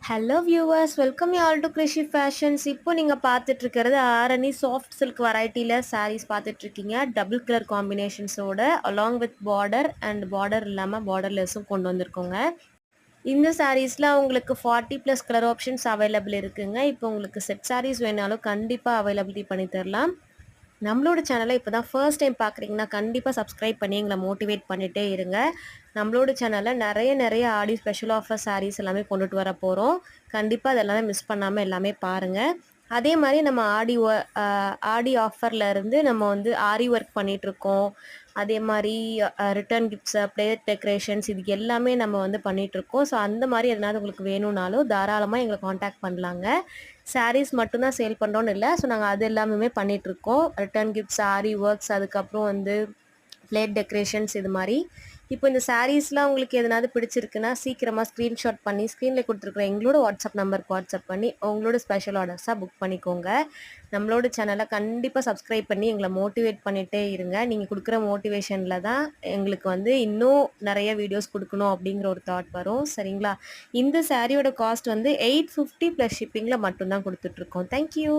Hello viewers, welcome you all to Krishi fashions. இப்போ நீங்கள் பார்த்துட்டு இருக்கிறது ஆரணி சாஃப்ட் சில்க் வெரைட்டியில் சாரீஸ் பார்த்துட்டு இருக்கீங்க. டபுள் கலர் காம்பினேஷன்ஸோட along with border and border இல்லாமல் பார்டர்லெஸ்ஸும் கொண்டு வந்திருக்கோங்க. இந்த சாரீஸில் உங்களுக்கு 40+ கலர் ஆப்ஷன்ஸ் அவைலபிள் இருக்குங்க. இப்போ உங்களுக்கு செட் சாரீஸ் வேணாலும் கண்டிப்பாக அவைலபிலிட்டி பண்ணி தரலாம். நம்மளோட சேனலை இப்போ தான் ஃபர்ஸ்ட் டைம் பார்க்குறீங்கன்னா கண்டிப்பாக சப்ஸ்கிரைப் பண்ணி எங்களை மோட்டிவேட் பண்ணிகிட்டே இருங்க. நம்மளோட சேனலில் நிறைய ஆடி ஸ்பெஷல் ஆஃபர் சாரீஸ் எல்லாமே கொண்டுட்டு வர போகிறோம். கண்டிப்பாக அதெல்லாமே மிஸ் பண்ணாமல் எல்லாமே பாருங்கள். அதே மாதிரி நம்ம ஆடி ஆஃபரில் இருந்து நம்ம வந்து ஆரி ஒர்க் பண்ணிகிட்ருக்கோம். அதே மாதிரி ரிட்டர்ன் கிஃப்ட்ஸு, பிளேட் டெக்கரேஷன்ஸ் இது எல்லாமே நம்ம வந்து பண்ணிகிட்ருக்கோம். ஸோ அந்த மாதிரி எதனாவது உங்களுக்கு வேணும்னாலும் தாராளமாக எங்களை காண்டாக்ட் பண்ணலாங்க. சாரீஸ் மட்டும்தான் சேல் பண்ணுறோன்னு இல்லை, ஸோ நாங்கள் அது எல்லாமே பண்ணிகிட்ருக்கோம். ரிட்டர்ன் கிஃப்ட்ஸ், ஆரி ஒர்க்ஸ், அதுக்கப்புறம் வந்து பிளேட் டெக்கரேஷன்ஸ் இது மாதிரி. இப்போ இந்த சாரீஸ்லாம் உங்களுக்கு எதனாவது பிடிச்சிருக்குன்னா சீக்கிரமாக ஸ்க்ரீன்ஷாட் பண்ணி ஸ்க்ரீனில் கொடுத்துருக்குற எங்களோட வாட்ஸ்அப் நம்பருக்கு வாட்ஸ்அப் பண்ணி உங்களோட ஸ்பெஷல் ஆர்டர்ஸாக புக் பண்ணிக்கோங்க. நம்மளோட சேனலை கண்டிப்பாக சப்ஸ்கிரைப் பண்ணி எங்களை மோட்டிவேட் பண்ணிகிட்டே இருங்க. நீங்கள் கொடுக்குற மோட்டிவேஷனில் தான் எங்களுக்கு வந்து இன்னும் நிறைய வீடியோஸ் கொடுக்கணும் அப்படிங்கிற ஒரு தாட் வரும். சரிங்களா? இந்த சாரியோட காஸ்ட் வந்து 850 + ஷிப்பிங்கில் மட்டும்தான் கொடுத்துட்ருக்கோம். தேங்க்யூ.